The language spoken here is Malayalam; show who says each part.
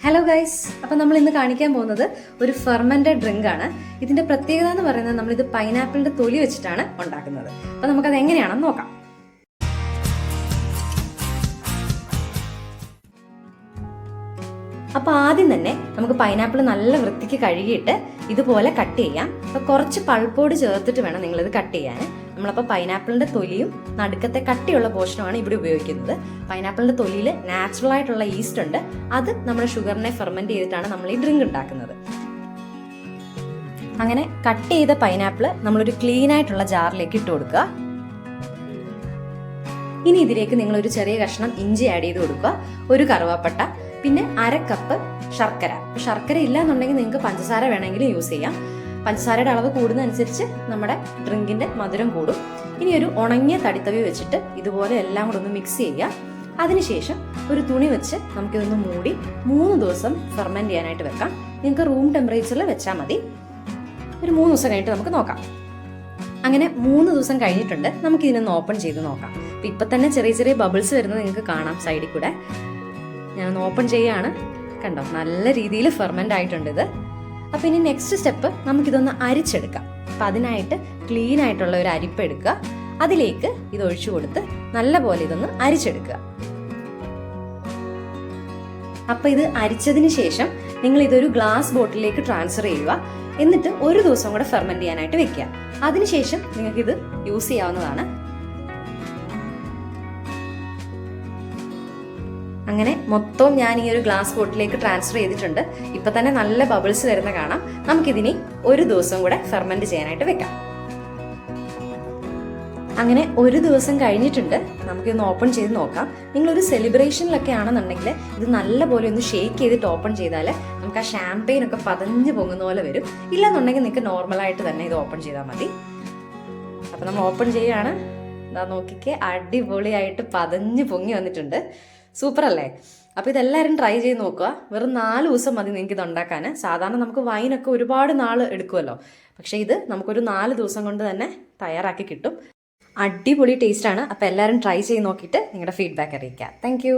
Speaker 1: ഹലോ ഗൈസ്, അപ്പോൾ നമ്മൾ ഇന്ന് കാണിക്കാൻ പോകുന്നത് ഒരു ഫെർമെന്റഡ് ഡ്രിങ്ക് ആണ്. ഇതിന്റെ പ്രത്യേകത എന്ന് പറയുന്നത് നമ്മളിത് പൈനാപ്പിളിന്റെ തൊലി വെച്ചിട്ടാണ് ഉണ്ടാക്കുന്നത്. അപ്പോൾ നമുക്കത് എങ്ങനെയാണെന്ന് നോക്കാം. അപ്പോൾ ആദ്യം തന്നെ നമുക്ക് പൈനാപ്പിൾ നല്ല വൃത്തിക്ക് കഴുകിയിട്ട് ഇതുപോലെ കട്ട് ചെയ്യാം. അപ്പോൾ കുറച്ച് പൾപ്പോട് ചേർത്തിട്ട് വേണം നിങ്ങളിത് കട്ട് ചെയ്യാൻ. നമ്മളപ്പോൾ പൈനാപ്പിളിന്റെ തൊലിയും നടുക്കത്തെ കട്ടിയുള്ള പോർഷനുമാണ് ഇവിടെ ഉപയോഗിക്കുന്നത്. പൈനാപ്പിളിന്റെ തൊലിയിൽ നാച്ചുറൽ ആയിട്ടുള്ള ഈസ്റ്റ് ഉണ്ട്. അത് നമ്മുടെ ഷുഗറിനെ ഫെർമെന്റ് ചെയ്തിട്ടാണ് നമ്മൾ ഈ ഡ്രിങ്ക് ഉണ്ടാക്കുന്നത്. അങ്ങനെ കട്ട് ചെയ്ത പൈനാപ്പിൾ നമ്മളൊരു ക്ലീൻ ആയിട്ടുള്ള ജാറിലേക്ക് ഇട്ട് കൊടുക്കുക. ഇനി ഇതിലേക്ക് നിങ്ങൾ ഒരു ചെറിയ കഷ്ണം ഇഞ്ചി ആഡ് ചെയ്ത് കൊടുക്കുക, ഒരു കറുവാപ്പട്ട, പിന്നെ 1/2 കപ്പ് ശർക്കര. ശർക്കര ഇല്ല എന്നുണ്ടെങ്കിൽ നിങ്ങൾക്ക് പഞ്ചസാര വേണമെങ്കിലും യൂസ് ചെയ്യാം. പഞ്ചസാരയുടെ അളവ് കൂടുന്നതനുസരിച്ച് നമ്മുടെ ഡ്രിങ്കിന്റെ മധുരം കൂടും. ഇനി ഒരു ഉണങ്ങിയ തടിത്തവി വെച്ചിട്ട് ഇതുപോലെ എല്ലാം കൂടെ ഒന്ന് മിക്സ് ചെയ്യുക. അതിനുശേഷം ഒരു തുണി വെച്ച് നമുക്കിതൊന്ന് മൂടി 3 ദിവസം ഫെർമെന്റ് ചെയ്യാനായിട്ട് വെക്കാം. നിങ്ങൾക്ക് റൂം ടെമ്പറേച്ചറിൽ വെച്ചാൽ മതി. ഒരു 3 ദിവസം കഴിഞ്ഞിട്ട് നമുക്ക് നോക്കാം. അങ്ങനെ 3 ദിവസം കഴിഞ്ഞിട്ടുണ്ട്. നമുക്ക് ഇതിനൊന്ന് ഓപ്പൺ ചെയ്ത് നോക്കാം. ഇപ്പൊ തന്നെ ചെറിയ ചെറിയ ബബിൾസ് വരുന്നത് നിങ്ങൾക്ക് കാണാം സൈഡിൽ കൂടെ. ഞാനൊന്ന് ഓപ്പൺ ചെയ്യാണ്. കണ്ടോ, നല്ല രീതിയിൽ ഫെർമെന്റ് ആയിട്ടുണ്ട് ഇത്. അപ്പൊ ഇനി നെക്സ്റ്റ് സ്റ്റെപ്പ് നമുക്കിതൊന്ന് അരിച്ചെടുക്കാം. അപ്പൊ അതിനായിട്ട് ക്ലീൻ ആയിട്ടുള്ള ഒരു അരിപ്പ എടുക്കുക. അതിലേക്ക് ഇത് ഒഴിച്ചു കൊടുത്ത് നല്ലപോലെ ഇതൊന്ന് അരിച്ചെടുക്കുക. അപ്പൊ ഇത് അരിച്ചതിന് ശേഷം നിങ്ങൾ ഇതൊരു ഗ്ലാസ് ബോട്ടിലേക്ക് ട്രാൻസ്ഫർ ചെയ്യുക. എന്നിട്ട് 1 ദിവസം കൂടെ ഫെർമെന്റ് ചെയ്യാനായിട്ട് വെക്കുക. അതിനുശേഷം നിങ്ങൾക്ക് ഇത് യൂസ് ചെയ്യാവുന്നതാണ്. അങ്ങനെ മൊത്തം ഞാൻ ഈ ഒരു ഗ്ലാസ് ബോട്ടിലേക്ക് ട്രാൻസ്ഫർ ചെയ്തിട്ടുണ്ട്. ഇപ്പൊ തന്നെ നല്ല ബബിൾസ് വരുന്ന കാണാം. നമുക്കിതിനി 1 ദിവസം കൂടെ ഫെർമെന്റ് ചെയ്യാനായിട്ട് വെക്കാം. അങ്ങനെ 1 ദിവസം കഴിഞ്ഞിട്ടുണ്ട്. നമുക്കിതൊന്ന് ഓപ്പൺ ചെയ്ത് നോക്കാം. നിങ്ങളൊരു സെലിബ്രേഷനിലൊക്കെ ആണെന്നുണ്ടെങ്കിൽ ഇത് നല്ലപോലെ ഒന്ന് ഷേക്ക് ചെയ്തിട്ട് ഓപ്പൺ ചെയ്താൽ നമുക്ക് ആ ഷാമ്പെയിൻ ഒക്കെ പതഞ്ഞ് പൊങ്ങുന്ന പോലെ വരും. ഇല്ലെന്നുണ്ടെങ്കിൽ നിങ്ങൾക്ക് നോർമലായിട്ട് തന്നെ ഇത് ഓപ്പൺ ചെയ്താൽ മതി. അപ്പൊ നമ്മൾ ഓപ്പൺ ചെയ്യാണ്. എന്താ നോക്കിക്കേ, അടിപൊളിയായിട്ട് പതഞ്ഞ് പൊങ്ങി വന്നിട്ടുണ്ട്. സൂപ്പർ അല്ലേ? അപ്പോൾ ഇതെല്ലാവരും ട്രൈ ചെയ്ത് നോക്കുക. വെറും 4 ദിവസം മതി നിങ്ങൾക്ക് ഇത് ഉണ്ടാക്കാൻ. സാധാരണ നമുക്ക് വൈനൊക്കെ ഒരുപാട് നാൾ എടുക്കുമല്ലോ, പക്ഷേ ഇത് നമുക്കൊരു 4 ദിവസം കൊണ്ട് തന്നെ തയ്യാറാക്കി കിട്ടും. അടിപൊളി ടേസ്റ്റാണ്. അപ്പോൾ എല്ലാവരും ട്രൈ ചെയ്ത് നോക്കിയിട്ട് നിങ്ങളുടെ ഫീഡ്ബാക്ക് അറിയിക്കുക. താങ്ക്